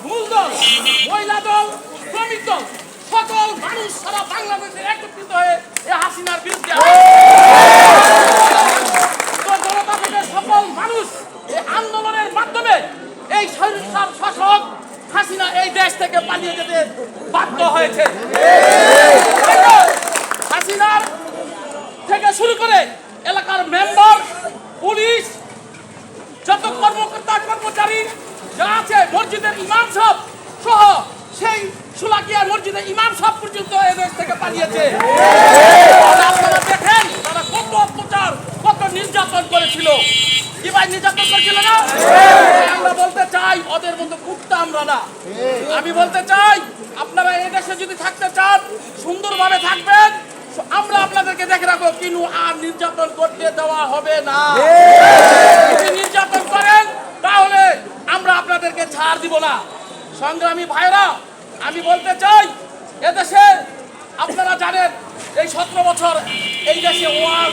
মূলদল, মহিলা দল, শ্রমিক দল, সকল মানুষ সারা বাংলাদেশে একত্রিত হয়ে এই হাসিনার বিরুদ্ধে জনতা থেকে সকল মানুষ এই আন্দোলনের মাধ্যমে এই সহিংসার শাসক হাসিনা এই দেশ থেকে পালিয়ে যেতে বাধ্য হয়েছে। হাসিনার থেকে শুরু করে এলাকার মেম্বার, পুলিশ, যত কর্মকর্তা কর্মচারী যা আছে, মসজিদের ইমাম সাহেব সহ সেই সুলাকিয়া মসজিদের ইমাম সাহেব পর্যন্ত এদেশ থেকে পালিয়েছে। আপনারা দেখেন তারা কত অত্যাচার, কত নির্যাতন করেছিল। কি ভাই নির্যাতন করেছিল না? আমরা বলতে চাই ওদের মতো কুত্তা আমরা না। আমি বলতে চাই আপনারা এই দেশে যদি থাকতে চান, সুন্দরভাবে থাকবেন, আমরা আপনাদেরকে দেখে রাখবো, কিন্তু আর নির্যাতন করতে দেওয়া হবে না। যদি নির্যাতন করেন তাহলে আমরা আপনাদেরকে ছাড় দিব না। সংগ্রামী ভাইরা, আমি বলতে চাই এদেশে আপনারা জানেন এই 17 বছর এই দেশে ওয়ার